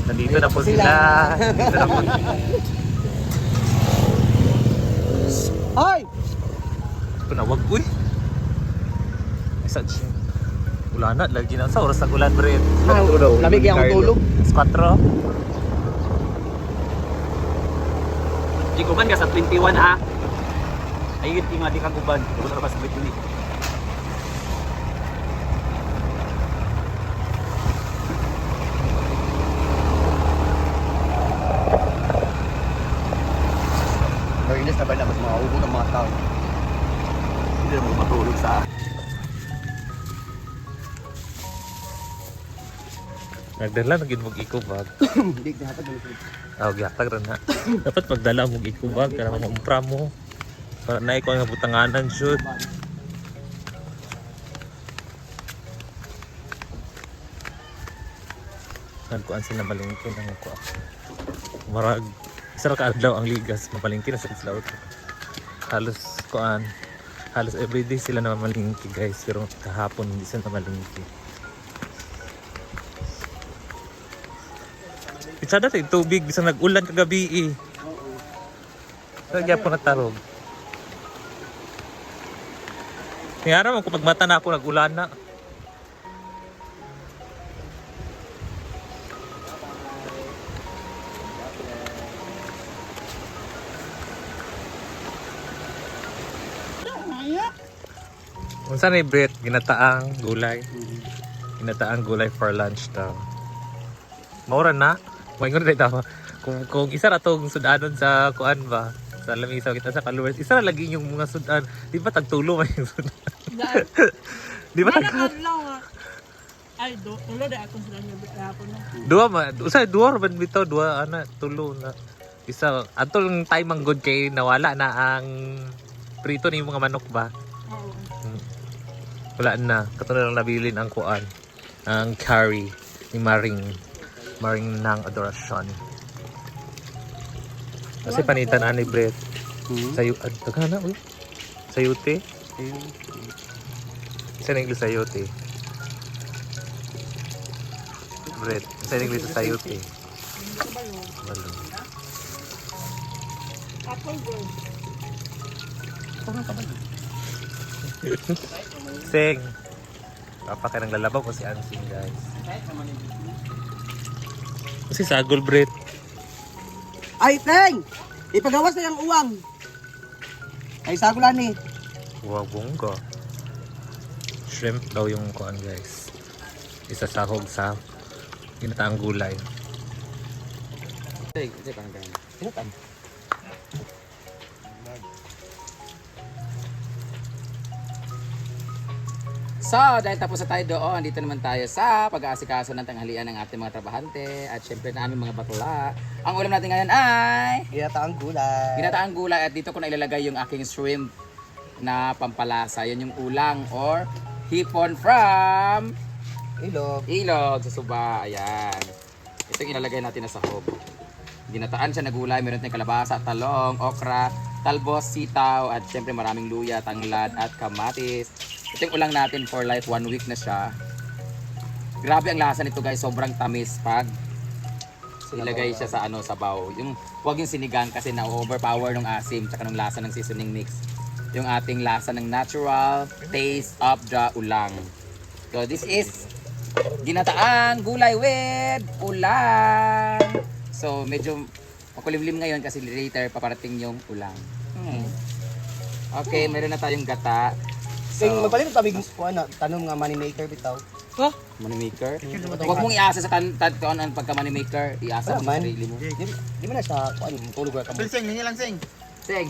Nandito na po sila. Nandito na po. Ay! Kunawag uy. Isa siya. Wala na, lagi na sa oras ng ulan bro. Lamig yung tulog. 4. Di kuban ka sa 21 ha. Ayun tinga di ka kuban. Wala pa sa 21. Ilis na ba na mas maubo ng mga tao? Hindi mo matulog sa nagdala na gid mong ikubag. Hindi hatag ng tulog. Gihatag ra na. Dapat magdala mong ikubag para mamumpra mo. Para na ikaw nga butanganan shoot. Nagkuan sila malingkin ang ko. Marag isa ka adlaw ang ligas mapalingkin na sa islaw. Halos kuan. Halos everyday sila na malingki guys, pero kahapon hindi sila malingki. Pizza dati tubig bisa nag-ulan kagabi eh. Kaya po natarog. Ngara mo kung pagmata na ako nag-ulan na. Unsa ni Brett ginataang gulay? Ginataang gulay for lunch daw. Maura na. Maingon na tama. Kung isa ra tong sudanon sa kuan ba, sa lamisa kita sa Kalures, isa ra lagi yung mga sudan. Di ba tagtulo man yung sudan? Di ba tag Ay, tulo de akong sila ako na. Dua man, usa dua ra man bitaw, dua ana tulo na. Isa atol time ang good kay nawala na ang prito ni mga manok ba. Oo. Wala na, katulad lang nabilin ang kuan, ang curry ni Maring ng adorasyon. Kasi panitan ani Brett. Sayo tagana uy. Sayote. Sa English sayote. Brett, sa English sayote. Balon. Apple girl. Sing. Papa ka nang lalabaw ko si Ansing guys. Kasi sagol Brett. Ay, Teng! Ipagawas na yung uwang. Ay, sagulan ni. Wow, bongga. Shrimp daw yung kuan guys. Isasahog sa ginataang gulay. Pinatan. So, dahil tapos na tayo doon, dito naman tayo sa pag-aasikaso ng tanghalian ng ating mga trabahante at syempre na aming mga bakla. Ang ulam natin ngayon ay Ginataang gulay. ginataang gulay at dito ko na ilalagay yung aking shrimp na pampalasa. Yan yung ulang or hipon from Ilog. Ilog sa Suba. Ayan. Ito yung ilalagay natin na sahog. Ginataan siya na gulay. Meron tayong kalabasa, talong, okra, talbos, sitaw, at syempre maraming luya, tanglad, at kamatis. Ito yung ulang natin for like 1 week na siya. Grabe ang lasa nito guys. Sobrang tamis pag ilagay siya sa sabaw. Yung, huwag yung sinigang kasi na-overpower ng asim tsaka ng lasa ng seasoning mix. Yung ating lasa ng natural taste of the ulang. So this is ginataang gulay with ulang. So medyo makulimlim ngayon kasi later paparating yung ulang. Okay, meron na tayong gata. Sing, magpalit tabig ko na tanong nga money maker bitaw. Money maker. Huwag mong iasa sa taon ang pagka money maker. Iasa mo sa man. sarili mo. Di man na sa kuan, tulog ra ka mo. Sing, hingi lang sing. Sing.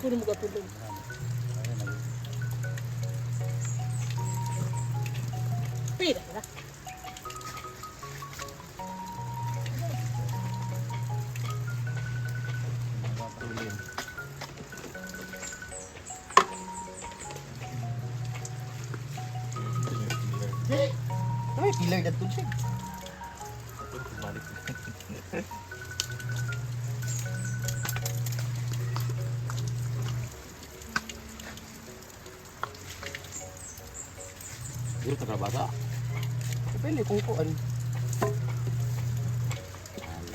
Kuno mo katulog. Pira na. Ay, pillar dat siya. Dito sa kalabasa. Pili kung kuan.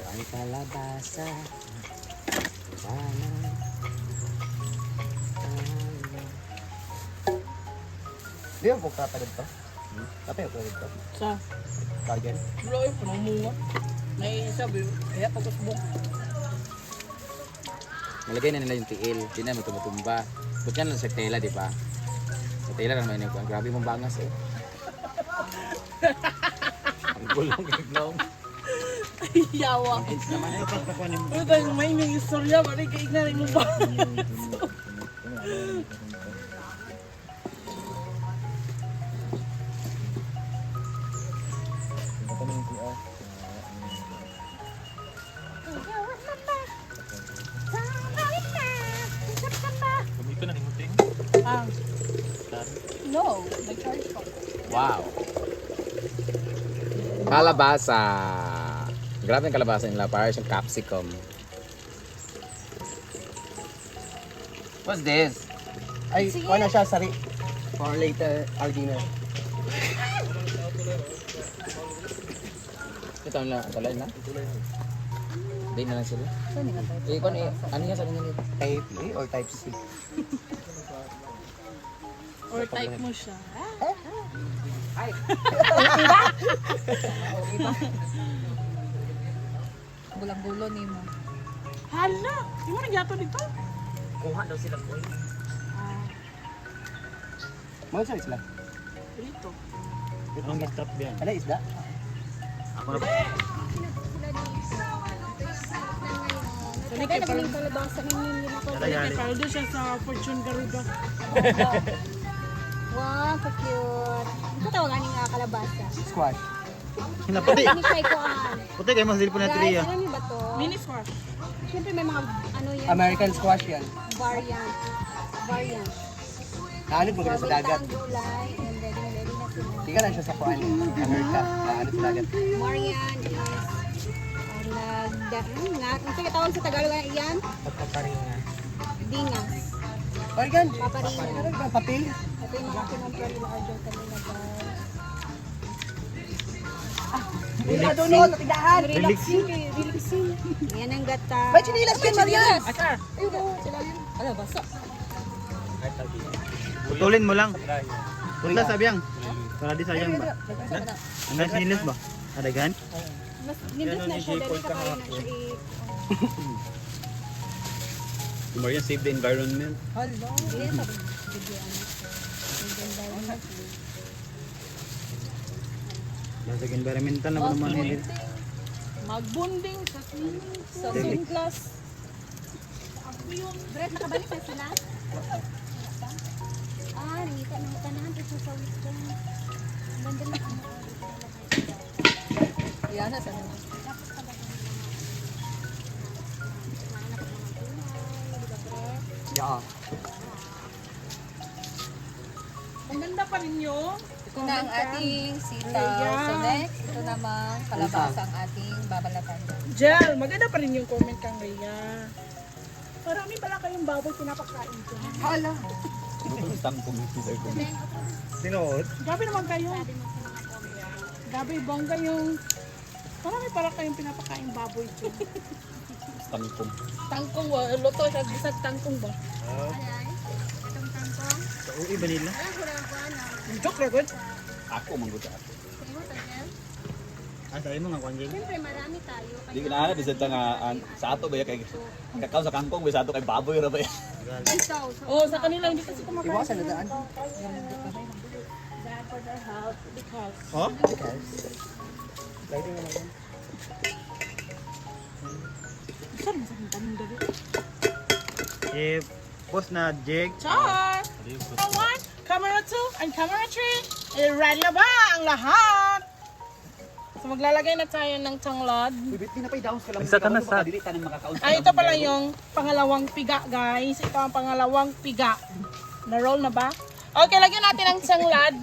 Ang kalabasa. Sana. Di ba po katagad to? Kapay ko dito. Sa Garden. Bloy, panamunga. May isa, kaya pagkasbong. Nalagay na nila yung tiil. Hindi na matumutumba. Ba't yan lang sa tela, di ba? Sa tela naman yun. Grabe mong bangas eh. Ang gulong giglong. Yawa. Age naman eh. Pero tayo may may istorya, balik ka ignarin mo ba? Gamito na himuting. Ah. No, nag-charge ko. Wow. Kalabasa. Grabe yung kalabasa nila. Parang yung capsicum. What's this? Ay, kuha na siya sari. For later, our dinner. Ito na lang. Talay na? Hindi na lang sila. Eh, kung ano yan sa nila? Type A or type C? Or type mo siya. Bulang-bulo ni mo. Hala! Di mo nagyato dito? Kuha daw sila po. Mga sa isla. Dito. Anong stop yan? Ano isda? Sanay Kaya kay parang nagaling kalabasa ng ninyo ako. parang doon siya sa Fortune Garuda. Wow, so cute. Ito tawagan nga kalabasa. Squash. Ini siya ikuan. Puti kayo mas silpo na Guys, triya. alam niyo ba to? Mini squash. Siyempre may mga ano yan. American squash yan. Variant. Variant. Kaanod mo ganun sa dagat. Pabintang gulay and ready na sila. Di ka lang siya sa kuan. America. Kaanod sa dagat. Marian is nga. Ang sige tawag sa Tagalog na iyan? Pagpaparinga. Dingas. Organ. Paparinga. Ano ba? Papel? Ito yung mga kinumpra nila order kanina guys. Wala doon no, tatigahan. Relaxing. Relaxing. Yan ang gata. May chinilas yan, Marian. Aka! Ano, basa? Putulin mo lang. Punta sabyang. Para di sayang ba? Hanggang sinilas ba? Adagan? Mas nindot na siya. Dali ka kayo na siya Maria save the environment. Hello. Hindi sa bigyan. Basta environmental na ba naman nila? Magbunding sa swimming Sa swim class. Brett, nakabalik na sila? Ah, nangita ng tanan. Ito sa weekend. Ang ganda ng ano. Yan na sa naman. Yeah. Ang ganda pa rin yun. Ito na ang ating sitaw. So next, ito namang kalabasa ang ating babalatan. Jel, maganda pa rin yung comment kang Rhea. Marami pala kayong baboy pinapakain ko. Hala. Sinuot? Gabi naman kayo. Gabi bongga yung... Marami pala kayong pinapakain baboy ko. Tangkong. Tangkong ba? Luto siya. Gisag tangkong ba? Sa UI ba nila? Joke na good. Ako mangguta ako. Ah, sabi mo nga kwanjing. Siyempre, marami tayo. Di ko na bisad nga sa ato ba kay kakao sa kangkong ba sa ato kay baboy ra ba. Ikaw, so Oh, sa kanila hindi kasi kumakain. Iwasan na daan. Bad for their health because... Oh? Lighting naman yan. Saan mo sa paninda dito? Eh, post na jig. Char! Camera 1, camera 2, and camera 3. Ready na ba ang lahat? So maglalagay na tayo ng tanglad. Bibit pinapay downs ka lang. Isa ka na sa- dili tanang makakaon. Ay, ito pala yung pangalawang piga, guys. Ito ang pangalawang piga. Na-roll na ba? Okay, lagyan natin ng tanglad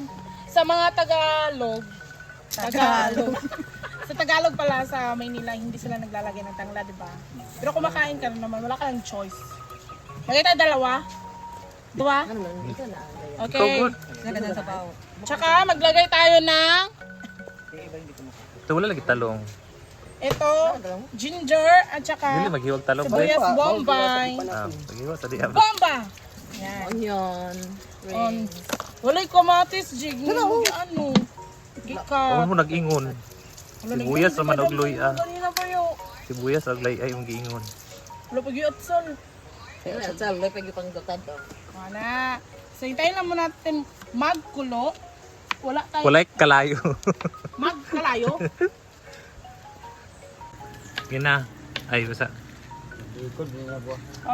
sa mga Tagalog. Tagalog. Sa Tagalog pala, sa Maynila, hindi sila naglalagay ng tanglad, di ba? Pero kumakain ka na naman, wala ka ng choice. Lagay tayo dalawa. Dua? Okay. Ikaw, good. Naganda sa bao. Tsaka maglagay tayo ng Ito wala lagi talong. ito, ginger at Dili saka maghiwag talong ba? sibuyas bombay. Maghiwag sa diyan. Bomba! Yan. Onion. On. Walay kamatis, jig. Ano? Huwag Gikat. mo nag-ingon. Sibuyas naman og luya. Kanina pa yung Sibuyas og lay ay yung giingon. wala pa yung atsal. Sal, may pagipanggutan to. Wala. So, hintayin lang muna natin magkulo. Wala tayo. Walay kalayo. Magkalayo. Yun na. Ay, basta.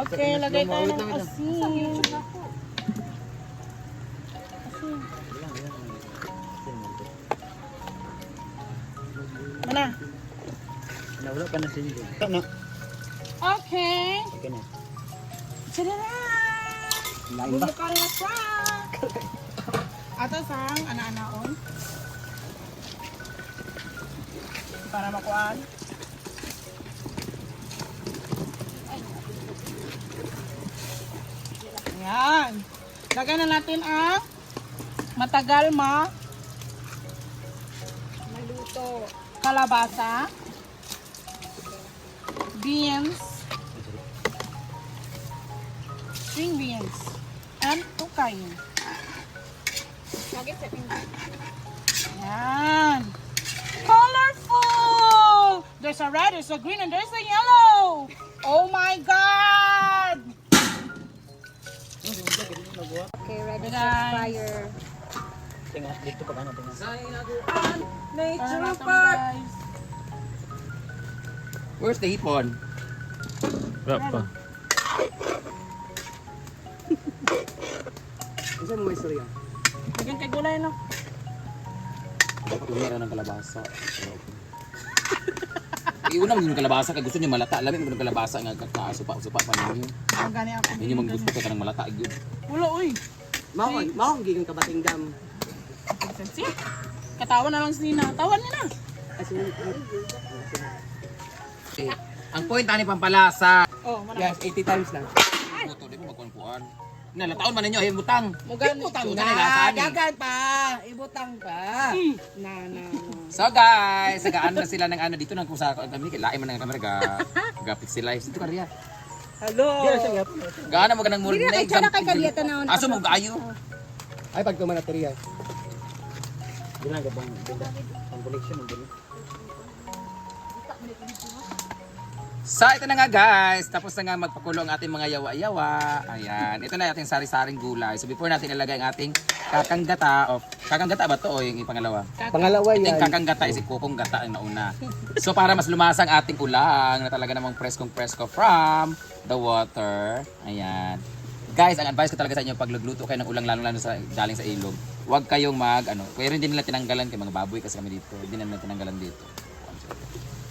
Okay, lagay tayo ng asin. Mana? Nawala pa na sindi. Ano? Okay. Okay na. Tadaan! Bubukal na siya. Ato sang ana-anaon. Para makuhaan. Ayan. Lagay na natin ang matagal maluto. Kalabasa. Beans. String beans. And tukay. Ayan. Colorful! There's a red, there's a green, and there's a yellow. Oh my God! Okay, ready to Guys. fire. Tingnan, dito pa ano tingnan. Nature guys. Where's the hipon? Wala pa. Isa mo may istorya. Lagyan kay gulay no. Dapat umira ng kalabasa. Iuna mo yung kalabasa kaya gusto niyo malata. Alam mo yung kalabasa nga kasupa-supa pa ninyo. Ang gani ako. Yun yung gusto ka ng malata. Yun. Wala uy. Mao gigan ka bating dam. Sensi. Katawan na lang si Nina. Tawan niya na. Eh, ang point ani pampalasa. Oh, mana. Yes, 80 times lang. Puto, di mo magkuhan-kuhan. Nalataon man ninyo, ayun butang. Mugan. Butang na lasa ni. Dagan pa, ibutang pa. Na. So guys, sagaan na sila ng ano dito nang kung sa kami lain man ang camera gapit sila. Dito ka riya. Hello. Gaana mo ganang murag na exam. na Aso mo kaayo. Ay pag tumanateriya. Ginagabang benda. Ang collection ng benda. So ito na nga guys, tapos na nga magpakulo ang ating mga yawa-yawa. Ayan, ito na ating sari-saring gulay. So before natin ilagay ang ating kakanggata, kakanggata ba to o yung pangalawa? Pangalawa Ito yung yan. kakanggata, is kukong gata ang nauna. So para mas lumasang ating ulang na talaga namang preskong-presko from the water. Ayan. Guys, ang advice ko talaga sa inyo pag lugluto kayo ng ulang lalo sa galing sa ilog, huwag kayong kaya rin din nila tinanggalan kay mga baboy kasi kami dito. Hindi na nila tinanggalan dito.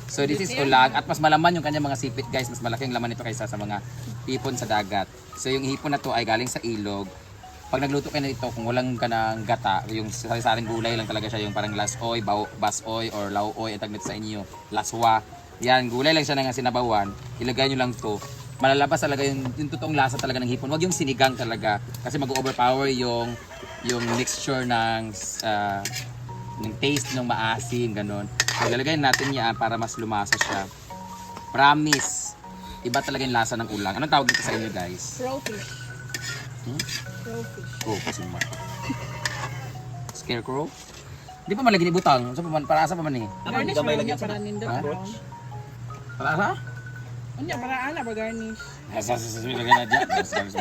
So this is ulag at mas malaman yung kanyang mga sipit guys, mas malaki ang laman nito kaysa sa mga hipon sa dagat. So yung hipon na to ay galing sa ilog. Pag nagluto kayo nito kung walang ka ng gata, yung sari-saring gulay lang talaga siya, yung parang lasoy, basoy or lauoy ang taglit sa inyo, laswa. Yan, gulay lang siya ng sinabawan. Ilagay nyo lang to. Malalabas talaga yung totoong lasa talaga ng hipon. Huwag yung sinigang talaga kasi mag-overpower yung mixture ng taste ng maasim, ganun. So, ilalagay natin yan para mas lumasa siya. Promise, iba talaga yung lasa ng ulang. Anong tawag dito sa inyo guys? Crawfish. Oh, kasi mo. Scarecrow? Di pa malagyan ibutang. So, para asa pa man eh? Garnish gamay mo lang niya yan sa para nindo. Para asa? Unya para ana ba garnish? Asa lagyan na dyan.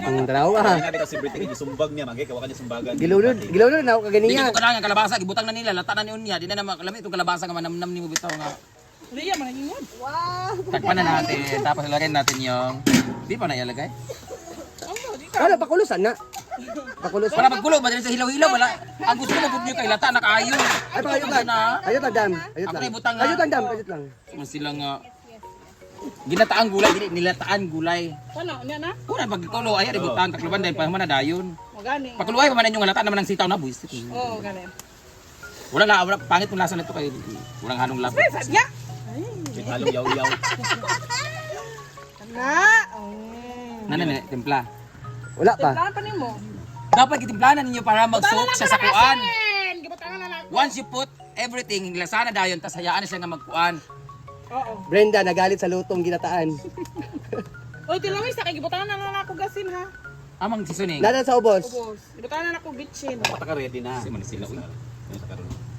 Ang dalawa. Nga kasi Britain gisumbag niya, magay kawa kanya sumbagan. Gilulod na ako Hindi kaganiya. ko kailangan kalabasa, gibutang na nila, lata na ni unya. Di na naman, alam itong kalabasa nga manamnam ni mo bitaw nga. Riya man ingod. Takpan na natin, tapos ilagay natin yung, di pa na ilagay. Wala pakulusan na. Pakulos. Para magkulo, ba sa hilaw-hilaw, wala. Ang gusto mo nyo kay lata, nakaayo. Ay pakayot lang. na. Ayot lang dam. Ayot Ako lang. na ibutang nga. Ayot lang dam, ayot lang. Mas sila nga. Ginataang gulay, dili nilataan gulay. Ano nya na? Kuna pagkulo ay di butang kakluban dahil pa man na dayon. O gani. Pagkuluay pa man yung lata naman ng sitaw na buwis. Oh, gani. Wala pangit yung lasa nito kay walang hanong lasa. Sadya. Halong yaw-yaw. Na. Nana timpla. Wala pa. Timpla pa nimo. Dapat gitimplanan ninyo para mag-soak siya sa kuan. Gibutangan na ako. Once you put everything, lasana dayon, tas hayaan na siya nga magkuan. Oo. Brenda, nagalit sa lutong ginataan. Oy, tilawis sa kay gibutangan na ako gasin ha. Amang seasoning. Nada sa ubos. Ubos. Gibutangan na ako bitchin. Pataka ready na. Kasi man sila, uy.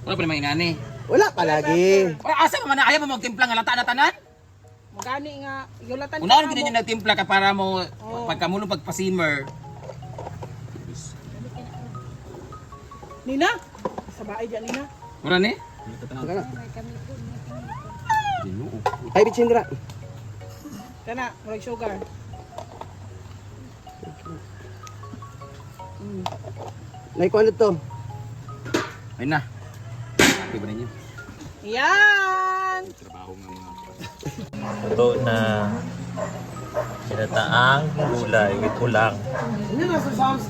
Wala pa naman ingani. Wala pa lagi. Ay, asa pa man na ayaw mo magtimpla nga lata na tanan? Magani nga yulatan Unaon gid ninyo nagtimpla ka para mo pagkamulong pagpa-simmer. Nina. Sa bahay diyan Nina. Mura ni? Ay, Bichindra. Kana, murag sugar. Naikuha to. Ayun na. Happy ba ninyo? Yan. Trabaho nga mga Ito na ginataang gulay with ulang. Yun na sa sounds